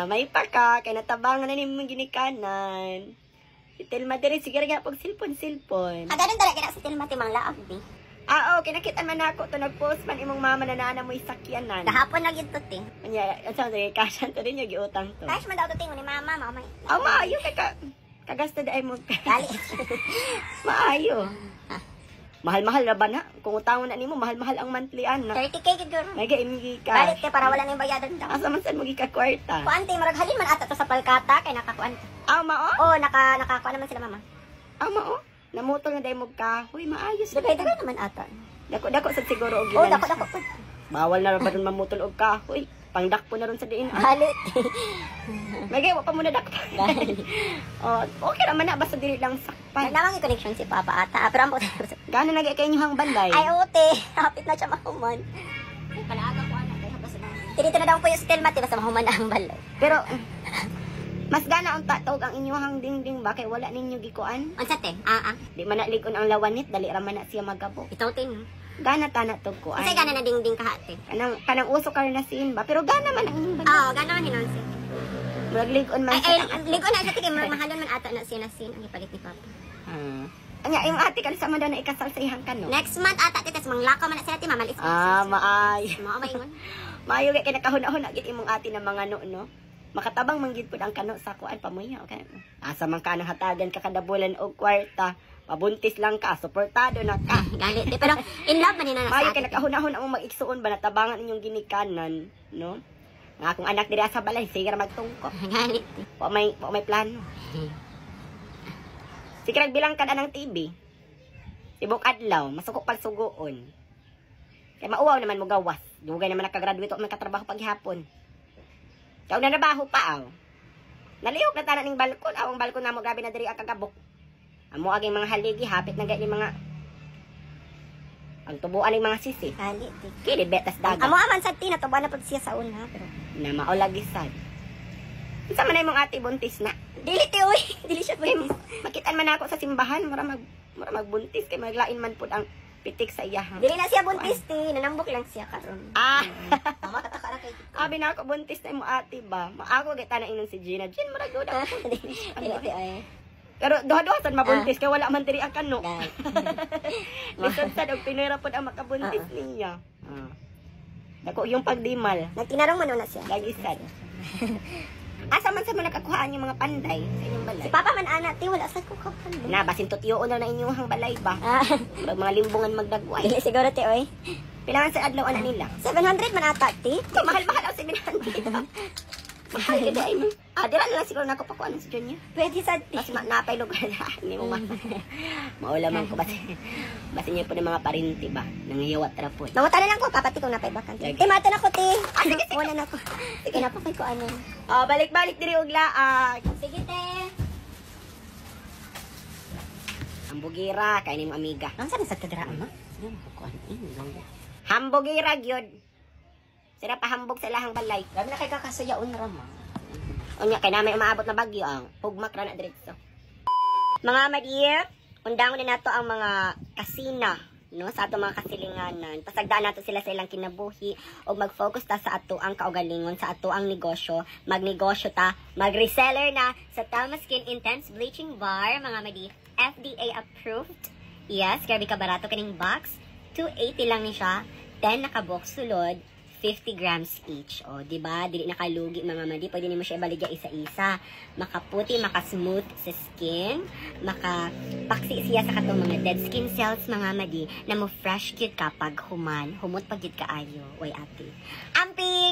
May paka, kay natabangan na nimong ginikanan. Si Telma diri, sige nga pag silpon. Ganun talaga na si Telma timang laag, di. Oo, kinakitan man ako to nag-post man imong mama na nana mo isakyanan. Kahapon na gito, ti. Anya, sa kasyan to rin yung giutang to. Cash man daw to, tingo ni mama, mama. Maayo kay kagasta da ay mo. Dali. Maayo. Mahal-mahal na ba na? Kung utangon na nimo, mahal-mahal ang monthly na. 30K giguro. May gaimigi ka. Balik, te, para wala na yung bayadan daw. Asa man sad mo gika-kwarta? Kuan, te, maraghalin man ata to sa palkata, kay nakakuan. Mao? Oo, nakakuan naman sila, mama. Mao? Namutol na day mo kahoy, maayos. Dagay naman ata. Dako sad siguro og Oo, gilan. dako. Bawal na ba ron mamutol og kahoy? Pangdakpo na ron sa diin. Halit. Magay wa pa muna dakpo. Okay ra man na basta dili lang sakpan. Namang yung connection si Papa ata. Pero ang Gano nagay kay inyong balay? ay, ote. Hapit na siya mahuman. Ay, palaaga ko anak. Kaya basta na. Tinito na daw po yung stelmati. Basta mahuman na ang balay. Pero, mas gana ang tatog ang inyong dingding ba? Kay wala ninyo gikuan? Ang sate? Di man nalikon ang lawanit, dali ra man na siya magabo. Itaw tin. Gana ta na to kuan. Kasi gana na dingding kahate. Kanang uso ka rin na siin ba? Pero gana man ang inyong balay. Oo, gana man hinonsi. Maglikon man Ay, ligo na sa tigay. Mahalon man ata na sin ang ipalit ni Papa. Anya, yung ate ka sa na ikasal sa ihang kano? Next month ata, titas, manglakaw man na sila, mamalis. Maayo. Maingon. Maayo kay kinakahuna-huna gid imong ate na mga no. Makatabang manggid pud ang kano sa kuan pamuya, okay? Asa man ka nang hatagan ka kada bulan og kwarta, mabuntis lang ka, suportado na ka. Galit. Pero in love man ni na Maayo kay nakahuna-huna mo mag-igsuon ba natabangan inyong ginikanan, no? Nga akong anak diri sa balay, sige ra magtungko. Galit. Wa may plano. Sige bilang ka na ng TV. Tibok adlaw, masukok pal sugoon. Kay mauwaw naman mo gawas. Dugay naman nakagraduate o man katrabaho paghapon. Kaya na nabaho pa aw. Nalihok na tanan ning balkon, ang balkon namo grabe na diri ang kagabok. Amo aging mga haligi hapit na gani mga ang tubuan ning mga sisi. Galit. Kini betas dagat. Amo aman sa tina tubuan na pud siya sa una, pero Na maulagi sad. Unsa man imong ate buntis na? dili ti uy, dili siya buntis. Makitaan man ako sa simbahan, mura magbuntis kay maglain man pud ang pitik sa iya. Dili na siya buntis ti, nanambok lang siya karon. Mama tataka ra kay. Abi na ako buntis na mo ate ba? Maako gay tanang inon si Gina. Gin mura gud ako. Dili ti ay. Pero duha-duha sad mabuntis kay wala man diri ang kano. Galit. Lisod sad og pinira pud ang makabuntis niya. Dako yung pagdimal. Nagtinarong man na siya. Lagi sad. Asa man sa mga nakakuhaan yung mga panday sa inyong balay? Si Papa man ana ti wala sa ko kapan. Na basin tutyo na inyong balay ba? Mga limbungan magdagway. Dili siguro ti oy. Pilangan sa adlaw ana nila. 700 man ata ti. Mahal-mahal ang 700. Mahal ka dahil mo. Dira na lang siguro na ako pakuan sa Junior. Pwede sa ti. Mas napay lugar na. Hindi mo maulaman ko. Basin niyo po ng mga parinti ba? Nangiyawat ra po. Mangutan na lang ko, papati kung napay bakante. Ti, mata na ko, ti. Sige. Wala na ko. Sige na po, kay ko ano. Balik-balik diri og laag. Sige, te. Hambugira, kay nimong amiga. Ang saan sa kadra, ama? Hambugira, gyud. Sira pa hambog sa lahang balay. Grabe na kay kakasuyaon rama. Unya, kay namin umaabot na bagyo ang pugmak ra na diretso. Mga madiir, undangon na nato ang mga kasina, no, sa ato mga kasilinganan. Pasagdaan nato sila sa ilang kinabuhi o mag-focus ta sa ato ang kaugalingon, sa ato ang negosyo. Magnegosyo ta, mag-reseller na sa Thelma Skin Intense Bleaching Bar, mga madi, FDA approved. Yes, grabe ka barato kaning box. 280 lang ni siya. 10 naka-box sulod. 50 grams each. O, diba? Dili nakalugi, mga madi. Pwede nimo siya ibaligya isa-isa. Makaputi, makasmooth sa skin. Makapaksi siya sa katong mga dead skin cells, mga madi, na mo fresh cute kapag human. Humot pag yun kaayo. Way ate. Amping!